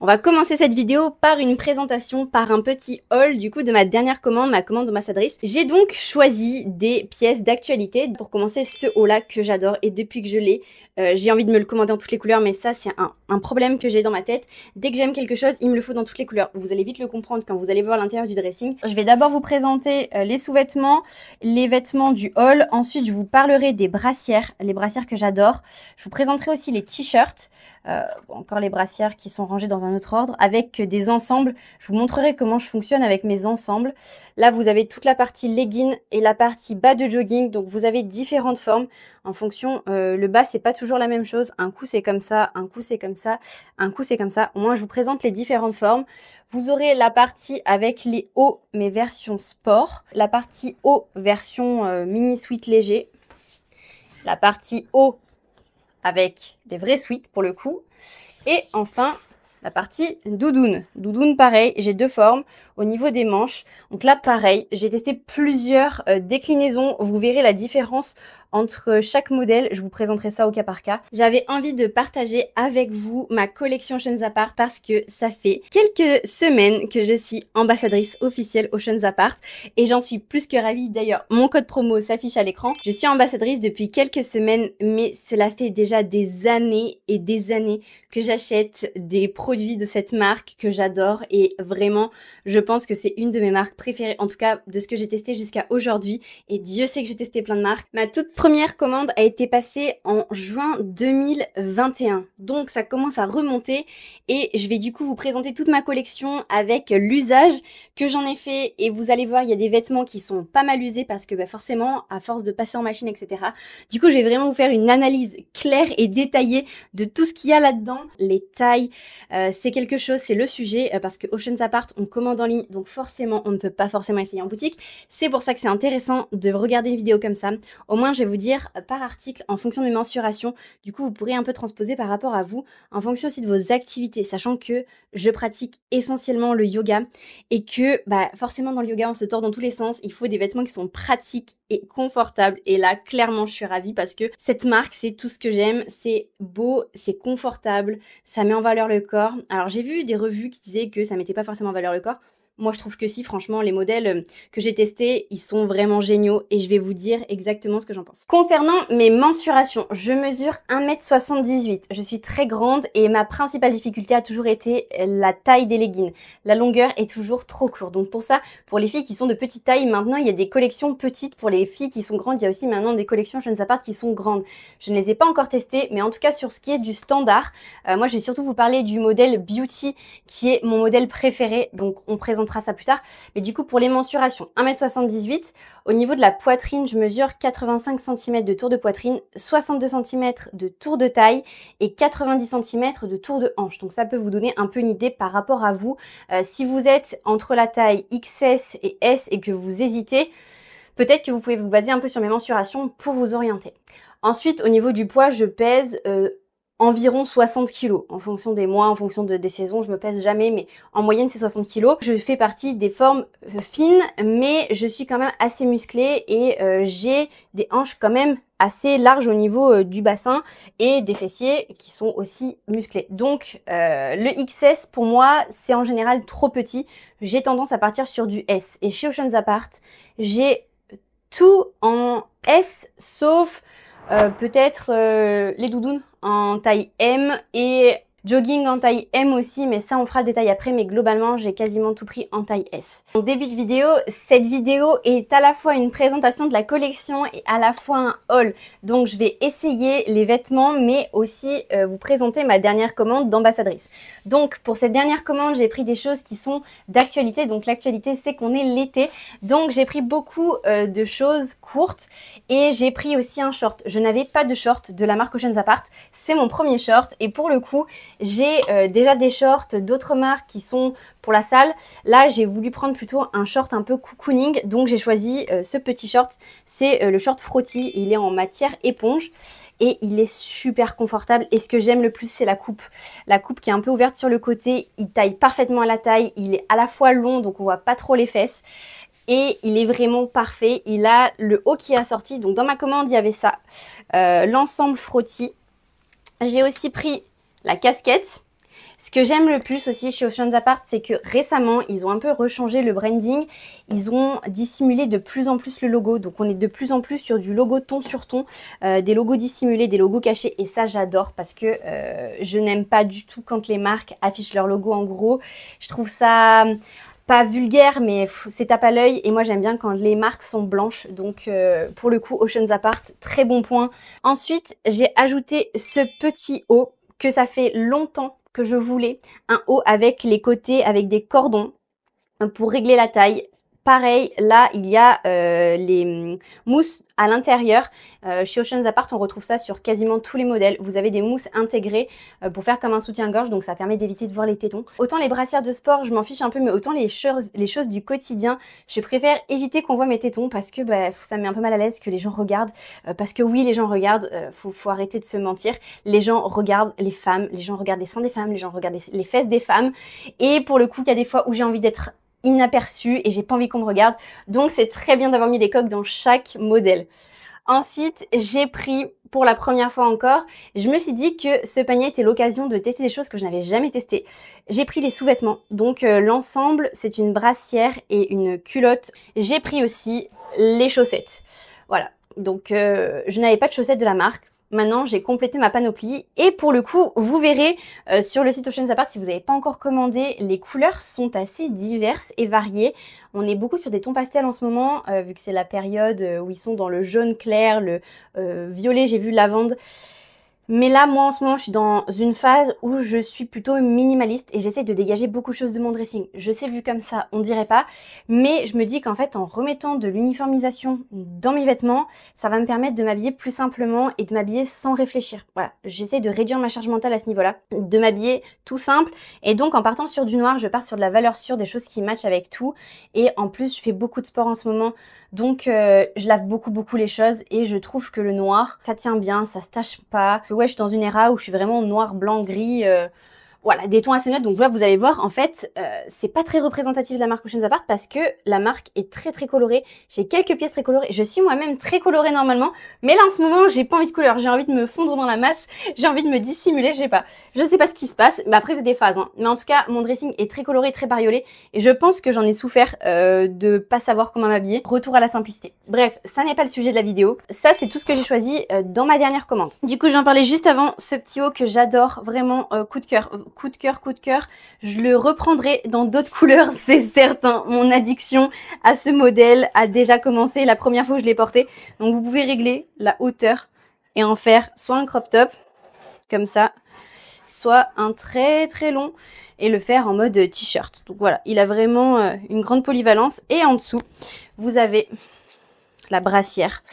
On va commencer cette vidéo par une présentation, par un petit haul du coup de ma dernière commande, ma commande ambassadrice. J'ai donc choisi des pièces d'actualité pour commencer ce haul-là que j'adore et depuis que je l'ai, j'ai envie de me le commander en toutes les couleurs, mais ça c'est un problème que j'ai dans ma tête. Dès que j'aime quelque chose, il me le faut dans toutes les couleurs. Vous allez vite le comprendre quand vous allez voir l'intérieur du dressing. Je vais d'abord vous présenter les sous-vêtements, les vêtements du haul. Ensuite, je vous parlerai des brassières, les brassières que j'adore. Je vous présenterai aussi les t-shirts. Encore les brassières qui sont rangées dans un autre ordre avec des ensembles. Je vous montrerai comment je fonctionne avec mes ensembles. Là, vous avez toute la partie legging et la partie bas de jogging. Donc, vous avez différentes formes en fonction. Le bas, c'est pas toujours la même chose. Un coup, c'est comme ça. Un coup, c'est comme ça. Un coup, c'est comme ça. Au moins, je vous présente les différentes formes. Vous aurez la partie avec les hauts, mais version sport. La partie haut, version mini sweat léger. La partie haut, avec des vrais sweats pour le coup. Et enfin, la partie doudoune. Doudoune, pareil, j'ai deux formes au niveau des manches. Donc là, pareil, j'ai testé plusieurs déclinaisons. Vous verrez la différence entre chaque modèle. Je vous présenterai ça au cas par cas. J'avais envie de partager avec vous ma collection Oceans Apart parce que ça fait quelques semaines que je suis ambassadrice officielle Oceans Apart et j'en suis plus que ravie. D'ailleurs, mon code promo s'affiche à l'écran. Je suis ambassadrice depuis quelques semaines, mais cela fait déjà des années et des années que j'achète des produits de cette marque que j'adore et vraiment, je pense que c'est une de mes marques préférées, en tout cas de ce que j'ai testé jusqu'à aujourd'hui. Et Dieu sait que j'ai testé plein de marques. Ma toute première commande a été passée en juin 2021. Donc ça commence à remonter et je vais du coup vous présenter toute ma collection avec l'usage que j'en ai fait. Et vous allez voir, il y a des vêtements qui sont pas mal usés parce que forcément, à force de passer en machine, etc. Du coup, je vais vraiment vous faire une analyse claire et détaillée de tout ce qu'il y a là-dedans. Les tailles, c'est quelque chose, c'est le sujet parce que Oceans Apart, on commande en ligne, donc forcément, on ne peut pas forcément essayer en boutique. C'est pour ça que c'est intéressant de regarder une vidéo comme ça. Au moins, je vais vous dire par article, en fonction de mes mensurations. Du coup, vous pourrez un peu transposer par rapport à vous, en fonction aussi de vos activités, sachant que je pratique essentiellement le yoga et que forcément dans le yoga, on se tord dans tous les sens. Il faut des vêtements qui sont pratiques et confortables. Et là, clairement, je suis ravie parce que cette marque, c'est tout ce que j'aime. C'est beau, c'est confortable, ça met en valeur le corps. Alors, j'ai vu des revues qui disaient que ça mettait pas forcément en valeur le corps. Moi, je trouve que si, franchement, les modèles que j'ai testés, ils sont vraiment géniaux et je vais vous dire exactement ce que j'en pense. Concernant mes mensurations, je mesure 1m78. Je suis très grande et ma principale difficulté a toujours été la taille des leggings. La longueur est toujours trop courte. Donc pour ça, pour les filles qui sont de petite taille, maintenant, il y a des collections petites. Pour les filles qui sont grandes, il y a aussi maintenant des collections Oceans Apart qui sont grandes. Je ne les ai pas encore testées, mais en tout cas, sur ce qui est du standard, moi, je vais surtout vous parler du modèle Beauty qui est mon modèle préféré. Donc, on présentera ça plus tard. Mais du coup, pour les mensurations, 1m78. Au niveau de la poitrine, je mesure 85 cm de tour de poitrine, 62 cm de tour de taille et 90 cm de tour de hanche. Donc, ça peut vous donner un peu une idée par rapport à vous. Si vous êtes entre la taille XS et S et que vous hésitez, peut-être que vous pouvez vous baser un peu sur mes mensurations pour vous orienter. Ensuite, au niveau du poids, je pèse environ 60 kg. En fonction des mois, en fonction des saisons, je me pèse jamais, mais en moyenne, c'est 60 kg. Je fais partie des formes fines, mais je suis quand même assez musclée et j'ai des hanches quand même assez larges au niveau du bassin et des fessiers qui sont aussi musclés. Donc, le XS, pour moi, c'est en général trop petit. J'ai tendance à partir sur du S. Et chez Oceans Apart, j'ai tout en S, sauf peut-être les doudounes en taille M et jogging en taille M aussi, mais ça on fera le détail après, mais globalement j'ai quasiment tout pris en taille S. En début de vidéo, cette vidéo est à la fois une présentation de la collection et à la fois un haul. Donc je vais essayer les vêtements, mais aussi vous présenter ma dernière commande d'ambassadrice. Donc pour cette dernière commande, j'ai pris des choses qui sont d'actualité. Donc l'actualité, c'est qu'on est l'été. Donc j'ai pris beaucoup de choses courtes et j'ai pris aussi un short. Je n'avais pas de short de la marque Oceans Apart. C'est mon premier short et pour le coup, j'ai déjà des shorts d'autres marques qui sont pour la salle. Là, j'ai voulu prendre plutôt un short un peu cocooning, donc j'ai choisi ce petit short. C'est le short Frotty, il est en matière éponge et il est super confortable. Et ce que j'aime le plus, c'est la coupe. La coupe qui est un peu ouverte sur le côté, il taille parfaitement à la taille, il est à la fois long, donc on voit pas trop les fesses. Et il est vraiment parfait. Il a le haut qui est assorti. Donc dans ma commande, il y avait ça. L'ensemble Frotty. J'ai aussi pris la casquette. Ce que j'aime le plus aussi chez Oceans Apart, c'est que récemment, ils ont un peu rechangé le branding. Ils ont dissimulé de plus en plus le logo. Donc on est de plus en plus sur du logo ton sur ton, des logos dissimulés, des logos cachés. Et ça, j'adore parce que je n'aime pas du tout quand les marques affichent leur logo en gros. Je trouve ça pas vulgaire, mais c'est tape à l'œil. Et moi, j'aime bien quand les marques sont blanches. Donc, pour le coup, Oceans Apart, très bon point. Ensuite, j'ai ajouté ce petit haut que ça fait longtemps que je voulais. Un haut avec les côtés, avec des cordons pour régler la taille. Pareil, là, il y a les mousses à l'intérieur. Chez Oceans Apart, on retrouve ça sur quasiment tous les modèles. Vous avez des mousses intégrées pour faire comme un soutien-gorge, donc ça permet d'éviter de voir les tétons. Autant les brassières de sport, je m'en fiche un peu, mais autant les choses du quotidien, je préfère éviter qu'on voit mes tétons parce que ça me met un peu mal à l'aise que les gens regardent. Parce que oui, les gens regardent, faut arrêter de se mentir. Les gens regardent les femmes, les gens regardent les seins des femmes, les gens regardent les fesses des femmes. Et pour le coup, il y a des fois où j'ai envie d'être inaperçu et j'ai pas envie qu'on me regarde, donc c'est très bien d'avoir mis des coques dans chaque modèle. Ensuite, j'ai pris pour la première fois encore, je me suis dit que ce panier était l'occasion de tester des choses que je n'avais jamais testées. J'ai pris des sous-vêtements, donc l'ensemble c'est une brassière et une culotte. J'ai pris aussi les chaussettes, voilà, donc je n'avais pas de chaussettes de la marque. Maintenant, j'ai complété ma panoplie et pour le coup, vous verrez sur le site Oceans Apart, si vous n'avez pas encore commandé, les couleurs sont assez diverses et variées. On est beaucoup sur des tons pastels en ce moment, vu que c'est la période où ils sont dans le jaune clair, le violet, j'ai vu lavande. Mais là, moi, en ce moment, je suis dans une phase où je suis plutôt minimaliste et j'essaie de dégager beaucoup de choses de mon dressing. Je sais, vu comme ça, on dirait pas, mais je me dis qu'en fait, en remettant de l'uniformisation dans mes vêtements, ça va me permettre de m'habiller plus simplement et de m'habiller sans réfléchir. Voilà, j'essaie de réduire ma charge mentale à ce niveau-là, de m'habiller tout simple. Et donc, en partant sur du noir, je pars sur de la valeur sûre, des choses qui matchent avec tout. Et en plus, je fais beaucoup de sport en ce moment, donc je lave beaucoup les choses et je trouve que le noir, ça tient bien, ça se tache pas. Ouais, je suis dans une era où je suis vraiment noir, blanc, gris, voilà, des tons assez neutres. Donc là, vous allez voir, en fait, c'est pas très représentatif de la marque Oceans Apart parce que la marque est très colorée. J'ai quelques pièces très colorées. Je suis moi-même très colorée normalement, mais là en ce moment, j'ai pas envie de couleur. J'ai envie de me fondre dans la masse. J'ai envie de me dissimuler. Je sais pas ce qui se passe. Mais après, c'est des phases. Hein. Mais en tout cas, mon dressing est très coloré, très bariolé, et je pense que j'en ai souffert de pas savoir comment m'habiller. Retour à la simplicité. Bref, ça n'est pas le sujet de la vidéo. Ça, c'est tout ce que j'ai choisi dans ma dernière commande. Du coup, j'en parlais juste avant. Ce petit haut que j'adore, vraiment coup de cœur. Coup de cœur, je le reprendrai dans d'autres couleurs, c'est certain. Mon addiction à ce modèle a déjà commencé la première fois que je l'ai porté. Donc vous pouvez régler la hauteur et en faire soit un crop top, comme ça, soit un très long et le faire en mode t-shirt. Donc voilà, il a vraiment une grande polyvalence. Et en dessous, vous avez la brassière.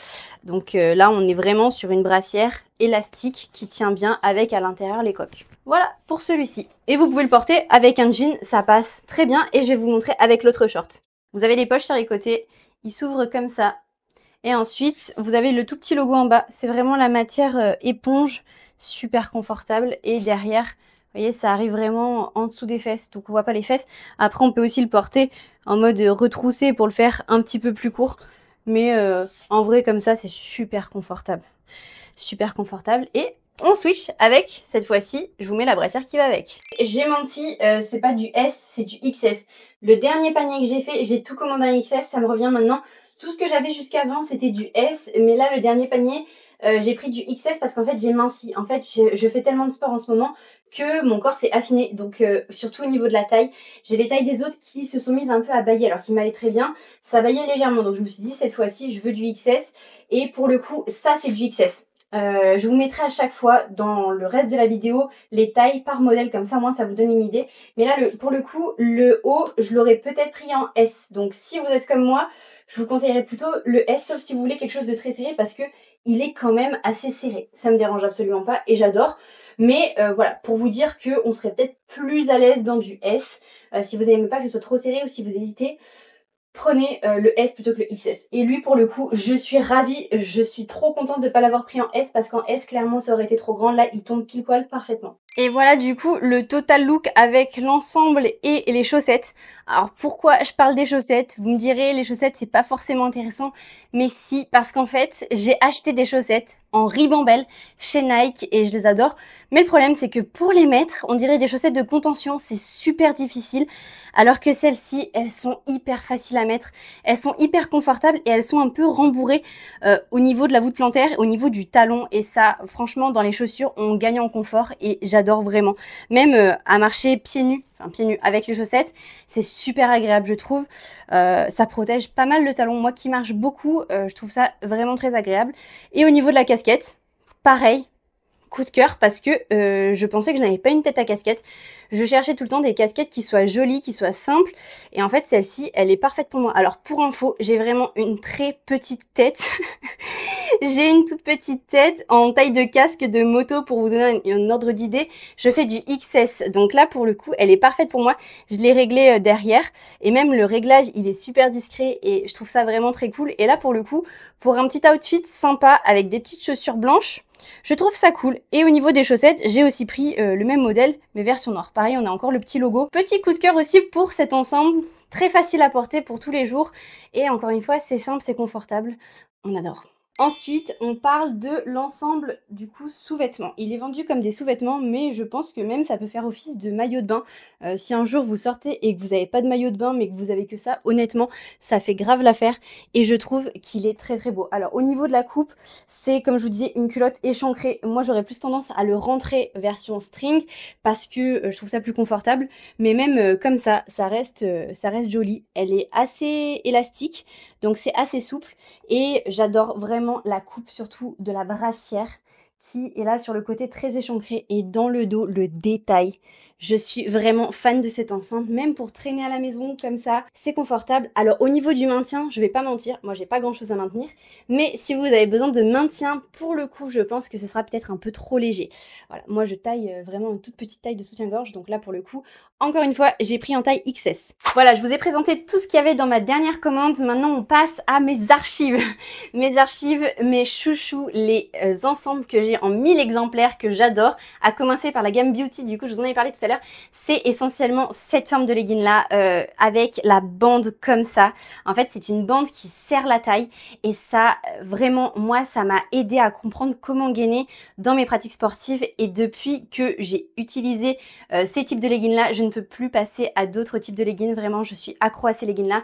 Donc là, on est vraiment sur une brassière élastique qui tient bien avec à l'intérieur les coques. Voilà pour celui-ci. Et vous pouvez le porter avec un jean, ça passe très bien. Et je vais vous montrer avec l'autre short. Vous avez les poches sur les côtés, il s'ouvre comme ça. Et ensuite, vous avez le tout petit logo en bas. C'est vraiment la matière éponge, super confortable. Et derrière, vous voyez, ça arrive vraiment en dessous des fesses, donc on voit pas les fesses. Après, on peut aussi le porter en mode retroussé pour le faire un petit peu plus court. Mais en vrai, comme ça, c'est super confortable. Super confortable. Et on switch avec, cette fois-ci, je vous mets la brassière qui va avec. J'ai menti, c'est pas du S, c'est du XS. Le dernier panier que j'ai fait, j'ai tout commandé en XS, ça me revient maintenant. Tout ce que j'avais jusqu'avant, c'était du S, mais là, le dernier panier, j'ai pris du XS parce qu'en fait, j'ai minci. En fait, je fais tellement de sport en ce moment que mon corps s'est affiné. Donc, surtout au niveau de la taille, j'ai les tailles des autres qui se sont mises un peu à bailler alors qu'ils m'allaient très bien. Ça baillait légèrement, donc je me suis dit, cette fois-ci, je veux du XS. Et pour le coup, ça, c'est du XS. Je vous mettrai à chaque fois dans le reste de la vidéo les tailles par modèle, comme ça au moins ça vous donne une idée. Mais là pour le coup le haut je l'aurais peut-être pris en S, donc si vous êtes comme moi je vous conseillerais plutôt le S, sauf si vous voulez quelque chose de très serré parce que il est quand même assez serré. Ça me dérange absolument pas et j'adore. Mais voilà, pour vous dire qu'on serait peut-être plus à l'aise dans du S. Si vous n'aimez pas que ce soit trop serré ou si vous hésitez, prenez le S plutôt que le XS. Et lui, pour le coup, je suis ravie. Je suis trop contente de ne pas l'avoir pris en S parce qu'en S, clairement, ça aurait été trop grand. Là, il tombe pile poil parfaitement. Et voilà du coup le total look avec l'ensemble et les chaussettes. Alors pourquoi je parle des chaussettes? Vous me direz, les chaussettes, c'est pas forcément intéressant. Mais si, parce qu'en fait, j'ai acheté des chaussettes en ribambelle chez Nike et je les adore. Mais le problème, c'est que pour les mettre, on dirait des chaussettes de contention, c'est super difficile. Alors que celles-ci, elles sont hyper faciles à mettre, elles sont hyper confortables et elles sont un peu rembourrées au niveau de la voûte plantaire, au niveau du talon. Et ça, franchement, dans les chaussures, on gagne en confort et j'adore vraiment. Même à marcher pieds nus, enfin pieds nus avec les chaussettes, c'est super agréable, je trouve. Ça protège pas mal le talon. Moi qui marche beaucoup, je trouve ça vraiment très agréable. Et au niveau de la casquette, pareil, coup de cœur parce que je pensais que je n'avais pas une tête à casquette. Je cherchais tout le temps des casquettes qui soient jolies, qui soient simples. Et en fait, celle-ci, elle est parfaite pour moi. Alors, pour info, j'ai vraiment une très petite tête. J'ai une toute petite tête en taille de casque de moto pour vous donner un ordre d'idée. Je fais du XS. Donc là, pour le coup, elle est parfaite pour moi. Je l'ai réglée derrière. Et même le réglage, il est super discret et je trouve ça vraiment très cool. Et là, pour le coup, pour un petit outfit sympa avec des petites chaussures blanches, je trouve ça cool. Et au niveau des chaussettes, j'ai aussi pris le même modèle, mais version noire. Pareil, on a encore le petit logo. Petit coup de cœur aussi pour cet ensemble. Très facile à porter pour tous les jours. Et encore une fois, c'est simple, c'est confortable. On adore. Ensuite, on parle de l'ensemble du coup sous-vêtements. Il est vendu comme des sous-vêtements, mais je pense que même ça peut faire office de maillot de bain. Si un jour vous sortez et que vous n'avez pas de maillot de bain, mais que vous avez que ça, honnêtement, ça fait grave l'affaire. Et je trouve qu'il est très très beau. Alors au niveau de la coupe, c'est comme je vous disais une culotte échancrée. Moi j'aurais plus tendance à le rentrer version string parce que je trouve ça plus confortable. Mais même comme ça reste joli. Elle est assez élastique, donc c'est assez souple. Et j'adore vraiment la coupe surtout de la brassière qui est là sur le côté très échancré et dans le dos, le détail. Je suis vraiment fan de cet ensemble, même pour traîner à la maison comme ça, c'est confortable. Alors au niveau du maintien, je vais pas mentir, moi j'ai pas grand chose à maintenir, mais si vous avez besoin de maintien, pour le coup, je pense que ce sera peut-être un peu trop léger. Voilà, moi je taille vraiment une toute petite taille de soutien-gorge, donc là pour le coup, encore une fois, j'ai pris en taille XS. Voilà, je vous ai présenté tout ce qu'il y avait dans ma dernière commande. Maintenant, on passe à mes archives. Mes archives, mes chouchous, les ensembles que j'ai en 1000 exemplaires que j'adore. À commencer par la gamme Beauty, du coup, je vous en ai parlé tout à l'heure. C'est essentiellement cette forme de legging là, avec la bande comme ça. En fait, c'est une bande qui serre la taille. Et ça, vraiment, moi, ça m'a aidé à comprendre comment gainer dans mes pratiques sportives. Et depuis que j'ai utilisé ces types de leggings là, je ne peux plus passer à d'autres types de leggings. Vraiment, je suis accro à ces leggings là.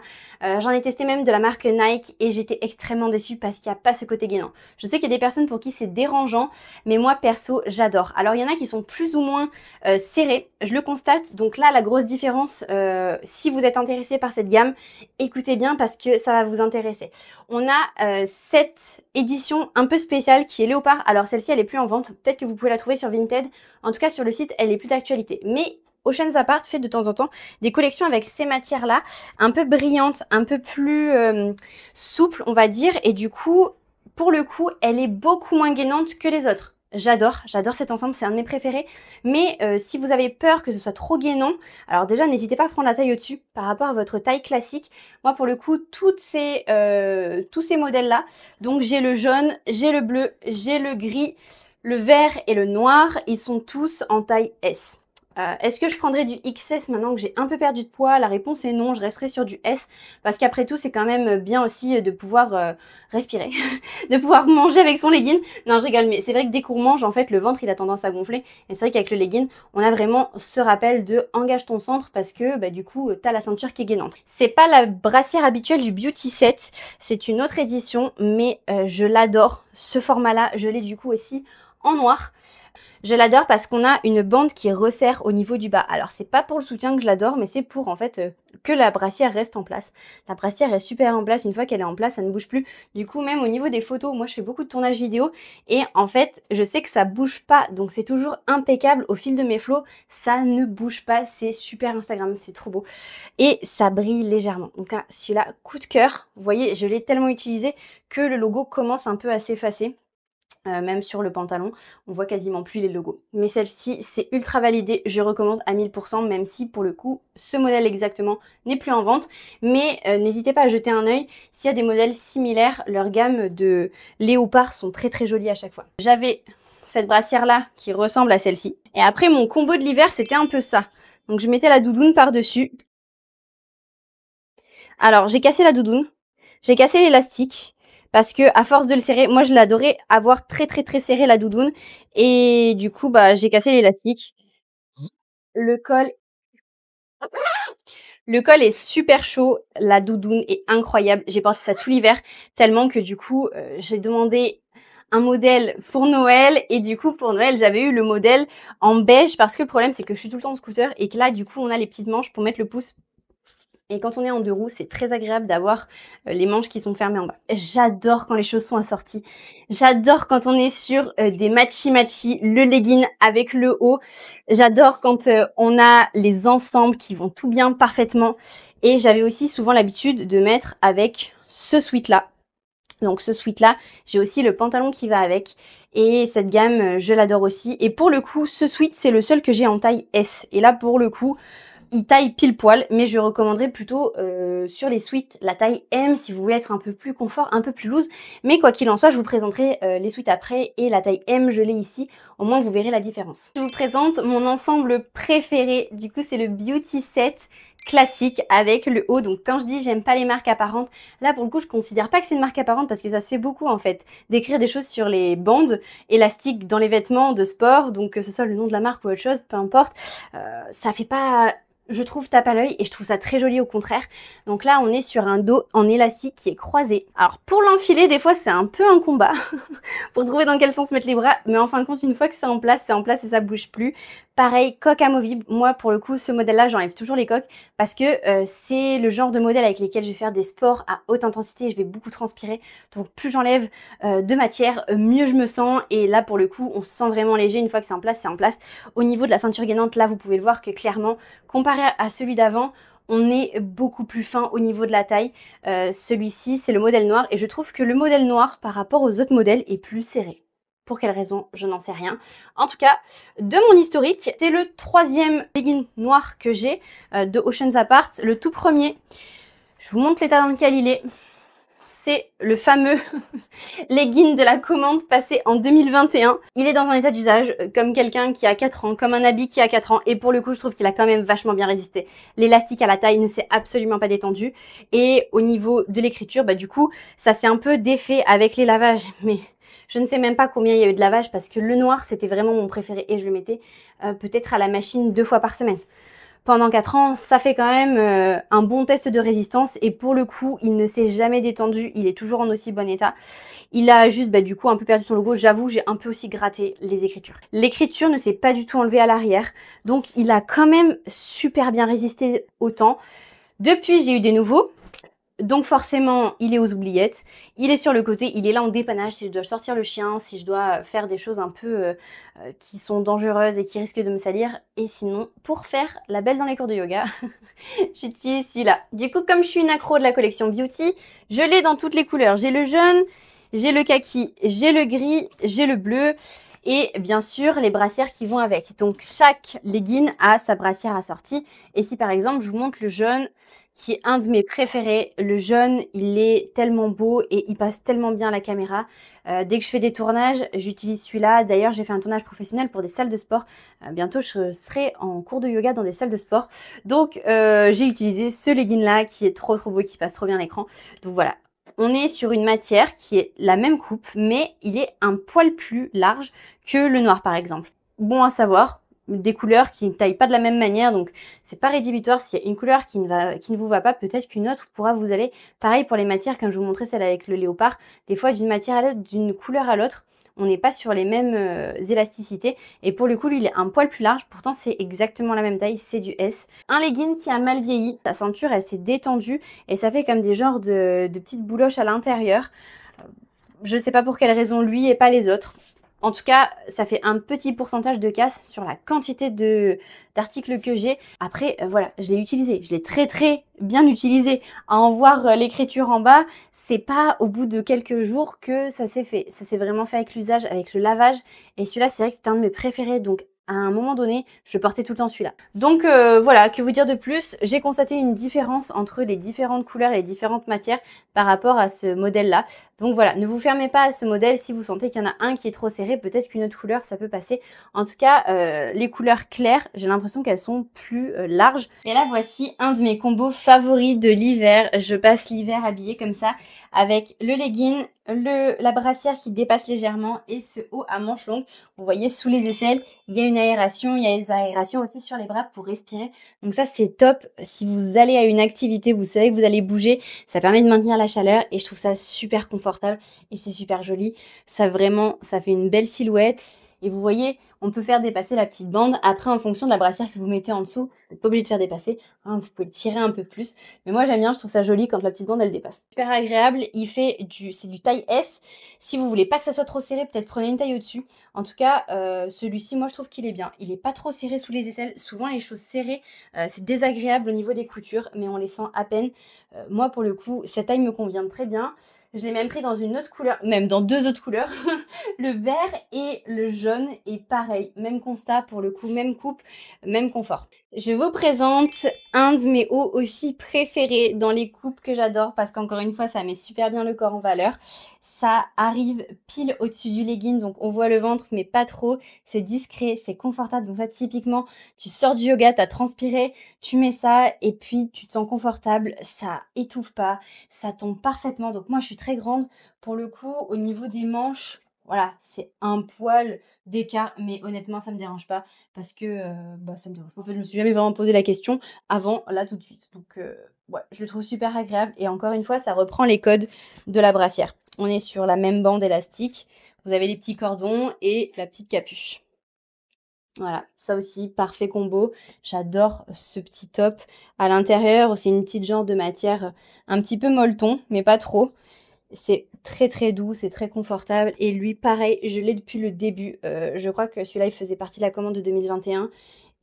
J'en ai testé même de la marque Nike et j'étais extrêmement déçue parce qu'il n'y a pas ce côté gainant. Je sais qu'il y a des personnes pour qui c'est dérangeant, mais moi perso, j'adore. Alors il y en a qui sont plus ou moins serrés, je le constate. Donc là, la grosse différence, si vous êtes intéressé par cette gamme, écoutez bien parce que ça va vous intéresser. On a cette édition un peu spéciale qui est léopard. Alors celle-ci, elle est plus en vente. Peut-être que vous pouvez la trouver sur Vinted. En tout cas, sur le site, elle est plus d'actualité. Mais Oceans Apart fait de temps en temps des collections avec ces matières-là, un peu brillantes, un peu plus souples, on va dire. Et du coup, pour le coup, elle est beaucoup moins gainante que les autres. J'adore cet ensemble, c'est un de mes préférés. Mais si vous avez peur que ce soit trop gainant, alors déjà, n'hésitez pas à prendre la taille au-dessus par rapport à votre taille classique. Moi, pour le coup, tous ces modèles-là, donc j'ai le jaune, j'ai le bleu, j'ai le gris, le vert et le noir, ils sont tous en taille S. Est-ce que je prendrais du XS maintenant que j'ai un peu perdu de poids? La réponse est non, je resterai sur du S parce qu'après tout, c'est quand même bien aussi de pouvoir respirer, de pouvoir manger avec son legging. Non, je rigole, mais c'est vrai que dès qu'on mange, en fait, le ventre, il a tendance à gonfler. Et c'est vrai qu'avec le legging, on a vraiment ce rappel de engage ton centre parce que bah, du coup, t'as la ceinture qui est gainante. C'est pas la brassière habituelle du Beauty Set, c'est une autre édition, mais je l'adore. Ce format-là, je l'ai du coup aussi en noir. Je l'adore parce qu'on a une bande qui resserre au niveau du bas. Alors c'est pas pour le soutien que je l'adore, mais c'est pour en fait que la brassière reste en place. La brassière est super en place, une fois qu'elle est en place, ça ne bouge plus. Du coup, même au niveau des photos, moi je fais beaucoup de tournage vidéo et en fait, je sais que ça bouge pas, donc c'est toujours impeccable au fil de mes flots. Ça ne bouge pas, c'est super Instagram, c'est trop beau. Et ça brille légèrement. Donc là, celui-là, coup de cœur. Vous voyez, je l'ai tellement utilisé que le logo commence un peu à s'effacer. Même sur le pantalon, on voit quasiment plus les logos. Mais celle-ci, c'est ultra validé, je recommande à 1000%, même si pour le coup, ce modèle exactement n'est plus en vente. Mais n'hésitez pas à jeter un œil, s'il y a des modèles similaires, leur gamme de léopard sont très très jolies à chaque fois. J'avais cette brassière-là qui ressemble à celle-ci. Et après, mon combo de l'hiver, c'était un peu ça. Donc je mettais la doudoune par-dessus. Alors, j'ai cassé la doudoune, j'ai cassé l'élastique, parce que à force de le serrer, moi je l'adorais avoir très très très serré la doudoune et du coup bah j'ai cassé l'élastique. Le col Le col est super chaud, la doudoune est incroyable. J'ai porté ça tout l'hiver tellement que du coup, j'ai demandé un modèle pour Noël et du coup pour Noël j'avais eu le modèle en beige parce que le problème c'est que je suis tout le temps en scooter et que là du coup on a les petites manches pour mettre le pouce. Et quand on est en 2 roues, c'est très agréable d'avoir les manches qui sont fermées en bas. J'adore quand les choses sont assorties. J'adore quand on est sur des matchy-matchy, le legging avec le haut. J'adore quand on a les ensembles qui vont tout bien parfaitement. Et j'avais aussi souvent l'habitude de mettre avec ce sweat-là. Donc ce sweat-là, j'ai aussi le pantalon qui va avec. Et cette gamme, je l'adore aussi. Et pour le coup, ce sweat, c'est le seul que j'ai en taille S. Et là, pour le coup, il taille pile poil, mais je recommanderais plutôt sur les sweats la taille M si vous voulez être un peu plus confort, un peu plus loose. Mais quoi qu'il en soit, je vous présenterai les sweats après et la taille M, je l'ai ici. Au moins, vous verrez la différence. Je vous présente mon ensemble préféré. Du coup, c'est le Beauty Set classique avec le haut. Donc quand je dis j'aime pas les marques apparentes, là pour le coup je considère pas que c'est une marque apparente parce que ça se fait beaucoup en fait d'écrire des choses sur les bandes élastiques dans les vêtements de sport, donc que ce soit le nom de la marque ou autre chose, peu importe, ça fait pas, je trouve, tape à l'œil et je trouve ça très joli au contraire. Donc là on est sur un dos en élastique qui est croisé. Alors pour l'enfiler des fois c'est un peu un combat pour trouver dans quel sens mettre les bras, mais en fin de compte une fois que c'est en place et ça bouge plus. Pareil, coque amovible. Moi, pour le coup, ce modèle-là, j'enlève toujours les coques parce que c'est le genre de modèle avec lesquels je vais faire des sports à haute intensité et je vais beaucoup transpirer. Donc, plus j'enlève de matière, mieux je me sens. Et là, pour le coup, on se sent vraiment léger. Une fois que c'est en place, c'est en place. Au niveau de la ceinture gainante, là, vous pouvez le voir que clairement, comparé à celui d'avant, on est beaucoup plus fin au niveau de la taille. Celui-ci, c'est le modèle noir et je trouve que le modèle noir, par rapport aux autres modèles, est plus serré. Pour quelle raison, je n'en sais rien. En tout cas, de mon historique, c'est le 3e legging noir que j'ai de Oceans Apart. Le tout premier, je vous montre l'état dans lequel il est. C'est le fameux legging de la commande passé en 2021. Il est dans un état d'usage comme quelqu'un qui a 4 ans, comme un habit qui a 4 ans. Et pour le coup, je trouve qu'il a quand même vachement bien résisté. L'élastique à la taille ne s'est absolument pas détendu. Et au niveau de l'écriture, bah du coup, ça s'est un peu défait avec les lavages. Mais je ne sais même pas combien il y a eu de lavage parce que le noir, c'était vraiment mon préféré et je le mettais peut-être à la machine 2 fois par semaine. Pendant 4 ans, ça fait quand même un bon test de résistance et pour le coup, il ne s'est jamais détendu, il est toujours en aussi bon état. Il a juste du coup un peu perdu son logo, j'avoue, j'ai un peu aussi gratté les écritures. L'écriture ne s'est pas du tout enlevée à l'arrière, donc il a quand même super bien résisté au temps. Depuis, j'ai eu des nouveaux. Donc forcément, il est aux oubliettes, il est sur le côté, il est là en dépannage si je dois sortir le chien, si je dois faire des choses un peu qui sont dangereuses et qui risquent de me salir. Et sinon, pour faire la belle dans les cours de yoga, j'utilise celui-là. Du coup, comme je suis une accro de la collection Beauty, je l'ai dans toutes les couleurs. J'ai le jaune, j'ai le kaki, j'ai le gris, j'ai le bleu et bien sûr les brassières qui vont avec. Donc chaque legging a sa brassière assortie. Et si par exemple, je vous montre le jaune, qui est un de mes préférés. Le jaune, il est tellement beau et il passe tellement bien à la caméra. Dès que je fais des tournages, j'utilise celui-là. D'ailleurs, j'ai fait un tournage professionnel pour des salles de sport. Bientôt, je serai en cours de yoga dans des salles de sport. Donc, j'ai utilisé ce legging-là qui est trop beau, qui passe trop bien à l'écran. Donc voilà, on est sur une matière qui est la même coupe, mais il est un poil plus large que le noir, par exemple. Bon à savoir, des couleurs qui ne taillent pas de la même manière, donc c'est pas rédhibitoire. S'il y a une couleur qui ne vous va pas, peut-être qu'une autre pourra vous aller. Pareil pour les matières, comme je vous montrais celle avec le léopard, des fois d'une matière à l'autre, d'une couleur à l'autre, on n'est pas sur les mêmes élasticités. Et pour le coup, lui, il est un poil plus large, pourtant c'est exactement la même taille, c'est du S. Un legging qui a mal vieilli, sa ceinture elle s'est détendue et ça fait comme des genres de petites bouloches à l'intérieur. Je sais pas pour quelle raison lui et pas les autres. En tout cas, ça fait un petit pourcentage de casse sur la quantité d'articles que j'ai. Après, voilà, je l'ai utilisé. Je l'ai très bien utilisé. À en voir l'écriture en bas, c'est pas au bout de quelques jours que ça s'est fait. Ça s'est vraiment fait avec l'usage, avec le lavage. Et celui-là, c'est vrai que c'était un de mes préférés. Donc, à un moment donné, je portais tout le temps celui-là. Donc voilà, que vous dire de plus? J'ai constaté une différence entre les différentes couleurs et les différentes matières par rapport à ce modèle-là. Donc voilà, ne vous fermez pas à ce modèle si vous sentez qu'il y en a un qui est trop serré, peut-être qu'une autre couleur ça peut passer. En tout cas, les couleurs claires, j'ai l'impression qu'elles sont plus larges. Et là voici un de mes combos favoris de l'hiver. Je passe l'hiver habillée comme ça avec le legging la brassière qui dépasse légèrement et ce haut à manches longues. Vous voyez sous les aisselles, il y a une aération, il y a des aérations aussi sur les bras pour respirer. Donc ça, c'est top. Si vous allez à une activité, vous savez que vous allez bouger, ça permet de maintenir la chaleur et je trouve ça super confortable et c'est super joli. Ça vraiment, ça fait une belle silhouette. Et vous voyez, on peut faire dépasser la petite bande. Après, en fonction de la brassière que vous mettez en dessous, vous n'êtes pas obligé de faire dépasser. Hein, vous pouvez le tirer un peu plus. Mais moi, j'aime bien, je trouve ça joli quand la petite bande, elle dépasse. Super agréable. C'est du taille S. Si vous voulez pas que ça soit trop serré, peut-être prenez une taille au-dessus. En tout cas, celui-ci, moi, je trouve qu'il est bien. Il est pas trop serré sous les aisselles. Souvent, les choses serrées, c'est désagréable au niveau des coutures, mais on les sent à peine. Moi, pour le coup, cette taille me convient très bien. Je l'ai même pris dans une autre couleur, même dans 2 autres couleurs, le vert et le jaune. Et pareil, même constat pour le coup, même coupe, même confort. Je vous présente un de mes hauts aussi préférés dans les coupes que j'adore parce qu'encore une fois, ça met super bien le corps en valeur. Ça arrive pile au-dessus du legging, donc on voit le ventre, mais pas trop. C'est discret, c'est confortable. Donc ça, typiquement, tu sors du yoga, t'as transpiré, tu mets ça et puis tu te sens confortable. Ça étouffe pas, ça tombe parfaitement. Donc moi, je suis très grande. Pour le coup, au niveau des manches, voilà, c'est un poil d'écart, mais honnêtement, ça me dérange pas parce que ça me dérange pas. En fait, je me suis jamais vraiment posé la question avant, là, tout de suite. Donc, ouais, je le trouve super agréable. Et encore une fois, ça reprend les codes de la brassière. On est sur la même bande élastique. Vous avez les petits cordons et la petite capuche. Voilà, ça aussi, parfait combo. J'adore ce petit top. À l'intérieur, c'est une petite genre de matière un petit peu molleton, mais pas trop. C'est très très doux, c'est très confortable. Et lui, pareil, je l'ai depuis le début. Je crois que celui-là, il faisait partie de la commande de 2021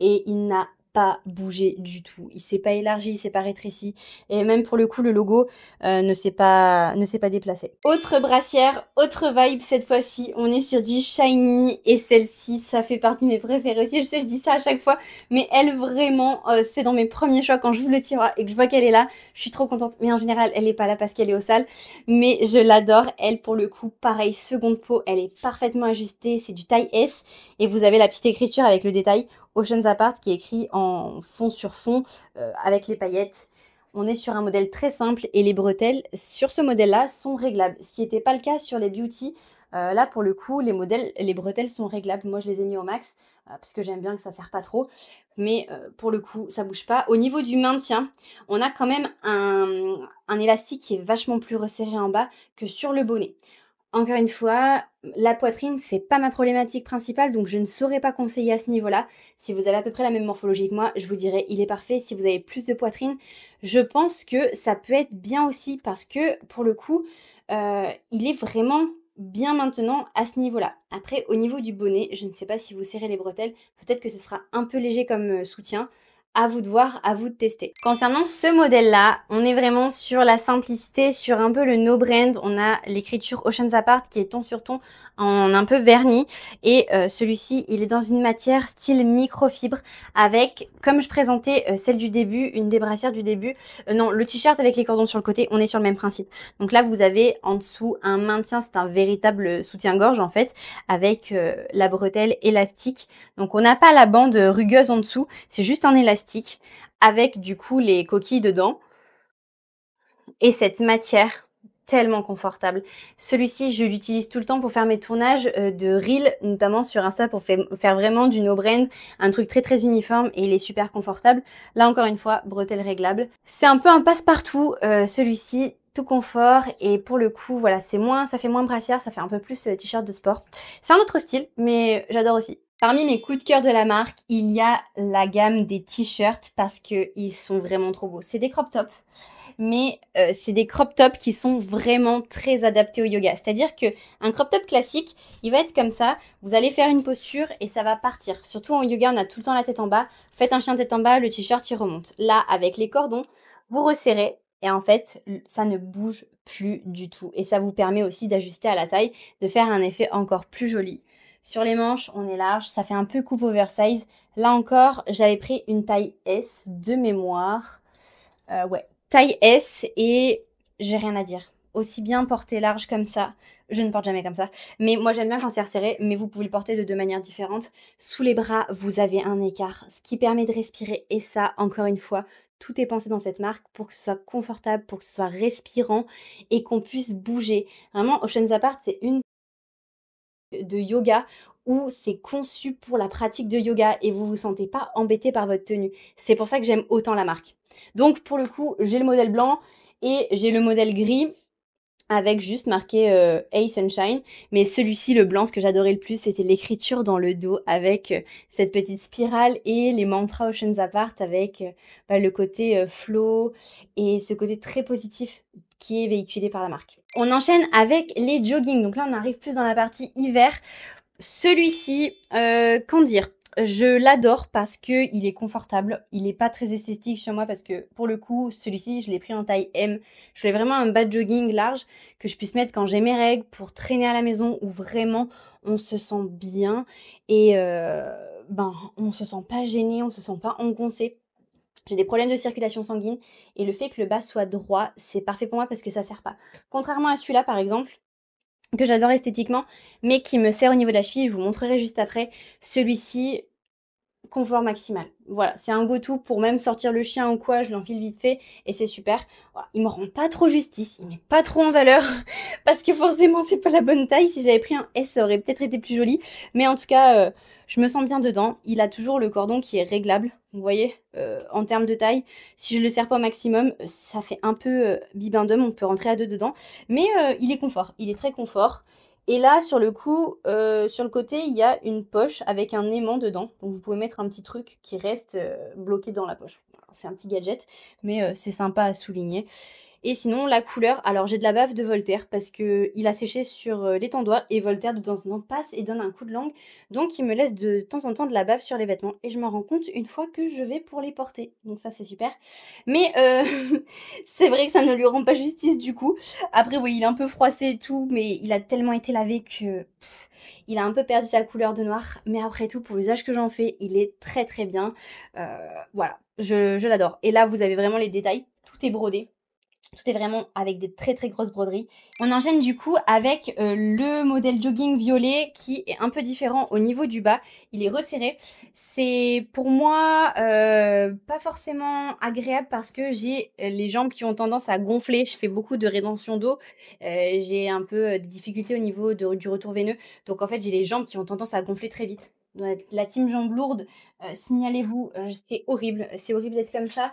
et il n'a pas bougé du tout. Il s'est pas élargi, il s'est pas rétréci. Et même pour le coup, le logo ne s'est pas déplacé. Autre brassière, autre vibe cette fois-ci. On est sur du shiny et celle-ci, ça fait partie de mes préférées aussi. Je sais, je dis ça à chaque fois, mais elle vraiment, c'est dans mes premiers choix. Quand je vous le tiroir et que je vois qu'elle est là, je suis trop contente. Mais en général, elle est pas là parce qu'elle est au sale. Mais je l'adore. Elle, pour le coup, pareil, seconde peau, elle est parfaitement ajustée. C'est du taille S et vous avez la petite écriture avec le détail Oceans Apart qui est écrit en fond sur fond avec les paillettes. On est sur un modèle très simple et les bretelles sur ce modèle-là sont réglables, ce qui n'était pas le cas sur les beauty. Là, pour le coup, les bretelles sont réglables. Moi, je les ai mis au max parce que j'aime bien que ça ne serre pas trop. Mais pour le coup, ça bouge pas. Au niveau du maintien, on a quand même un élastique qui est vachement plus resserré en bas que sur le bonnet. Encore une fois, la poitrine, c'est pas ma problématique principale, donc je ne saurais pas conseiller à ce niveau-là. Si vous avez à peu près la même morphologie que moi, je vous dirais il est parfait. Si vous avez plus de poitrine, je pense que ça peut être bien aussi parce que pour le coup, il est vraiment bien maintenant à ce niveau-là. Après, au niveau du bonnet, je ne sais pas si vous serrez les bretelles, peut-être que ce sera un peu léger comme soutien. À vous de voir, à vous de tester. Concernant ce modèle-là, on est vraiment sur la simplicité, sur un peu le no-brand. On a l'écriture Oceans Apart qui est ton sur ton en un peu verni. Et celui-ci, il est dans une matière style microfibre avec, comme je présentais celle du début, une des brassières du début. Non, le t-shirt avec les cordons sur le côté, on est sur le même principe. Donc là, vous avez en dessous un maintien, c'est un véritable soutien-gorge en fait, avec la bretelle élastique. Donc on n'a pas la bande rugueuse en dessous, c'est juste un élastique avec du coup les coquilles dedans et cette matière tellement confortable. Celui-ci, je l'utilise tout le temps pour faire mes tournages de Reel, notamment sur Insta pour faire vraiment du no-brand, un truc très très uniforme et il est super confortable. Là encore une fois, bretelles réglables. C'est un peu un passe-partout celui-ci, tout confort et pour le coup, voilà, ça fait moins brassière, ça fait un peu plus t-shirt de sport. C'est un autre style, mais j'adore aussi. Parmi mes coups de cœur de la marque, il y a la gamme des t-shirts parce qu'ils sont vraiment trop beaux. C'est des crop tops, mais c'est des crop tops qui sont vraiment très adaptés au yoga. C'est-à-dire qu'un crop top classique, il va être comme ça, vous allez faire une posture et ça va partir. Surtout en yoga, on a tout le temps la tête en bas. Faites un chien tête en bas, le t-shirt il remonte. Là, avec les cordons, vous resserrez et en fait, ça ne bouge plus du tout. Et ça vous permet aussi d'ajuster à la taille, de faire un effet encore plus joli. Sur les manches, on est large, ça fait un peu coupe oversize. Là encore, j'avais pris une taille S de mémoire. Ouais, taille S et j'ai rien à dire. aussi bien porter large comme ça. Je ne porte jamais comme ça. Mais moi, j'aime bien quand c'est resserré, mais vous pouvez le porter de deux manières différentes. Sous les bras, vous avez un écart, ce qui permet de respirer. Et ça, encore une fois, tout est pensé dans cette marque pour que ce soit confortable, pour que ce soit respirant et qu'on puisse bouger. Vraiment, Oceans Apart, c'est une de yoga où c'est conçu pour la pratique de yoga et vous vous sentez pas embêté par votre tenue. C'est pour ça que j'aime autant la marque. Donc pour le coup, j'ai le modèle blanc et j'ai le modèle gris avec juste marqué Hey Sunshine. Mais celui-ci, le blanc, ce que j'adorais le plus, c'était l'écriture dans le dos avec cette petite spirale et les mantras Oceans Apart avec le côté flow et ce côté très positif qui est véhiculé par la marque. On enchaîne avec les jogging. Donc là, on arrive plus dans la partie hiver. Celui-ci, qu'en dire? Je l'adore parce que il est confortable. Il n'est pas très esthétique sur moi parce que pour le coup, celui-ci, je l'ai pris en taille M. Je voulais vraiment un bas de jogging large que je puisse mettre quand j'ai mes règles pour traîner à la maison où vraiment on se sent bien et on se sent pas gêné, on se sent pas engoncé. J'ai des problèmes de circulation sanguine et le fait que le bas soit droit, c'est parfait pour moi parce que ça sert pas. Contrairement à celui-là, par exemple, que j'adore esthétiquement, mais qui me sert au niveau de la cheville, je vous montrerai juste après. Celui-ci, confort maximal. Voilà, c'est un go-to pour même sortir le chien ou quoi, je l'enfile vite fait et c'est super. Voilà, il me rend pas trop justice, il met pas trop en valeur parce que forcément c'est pas la bonne taille. Si j'avais pris un S, ça aurait peut-être été plus joli, mais en tout cas, je me sens bien dedans. Il a toujours le cordon qui est réglable, vous voyez, en termes de taille. Si je le serre pas au maximum, ça fait un peu bibendum, on peut rentrer à deux dedans, mais il est confort, il est très confort. Et là, sur le coup, sur le côté, il y a une poche avec un aimant dedans. Donc vous pouvez mettre un petit truc qui reste bloqué dans la poche. C'est un petit gadget, mais c'est sympa à souligner. Et sinon, la couleur, alors j'ai de la bave de Voltaire parce que il a séché sur l'étendoir et Voltaire de temps en temps passe et donne un coup de langue. Donc il me laisse de temps en temps de la bave sur les vêtements et je m'en rends compte une fois que je vais pour les porter. Donc ça c'est super. Mais c'est vrai que ça ne lui rend pas justice du coup. Après oui, il est un peu froissé et tout, mais il a tellement été lavé que il a un peu perdu sa couleur de noir. Mais après tout, pour l'usage que j'en fais, il est très très bien. Voilà, je l'adore. Et là, vous avez vraiment les détails. Tout est brodé. Tout est vraiment avec des très très grosses broderies. On enchaîne du coup avec le modèle jogging violet qui est un peu différent au niveau du bas. Il est resserré. C'est pour moi pas forcément agréable parce que j'ai les jambes qui ont tendance à gonfler. Je fais beaucoup de rétention d'eau. J'ai un peu des difficultés au niveau du retour veineux. Donc en fait j'ai les jambes qui ont tendance à gonfler très vite. La team jambes lourdes, signalez-vous, c'est horrible d'être comme ça.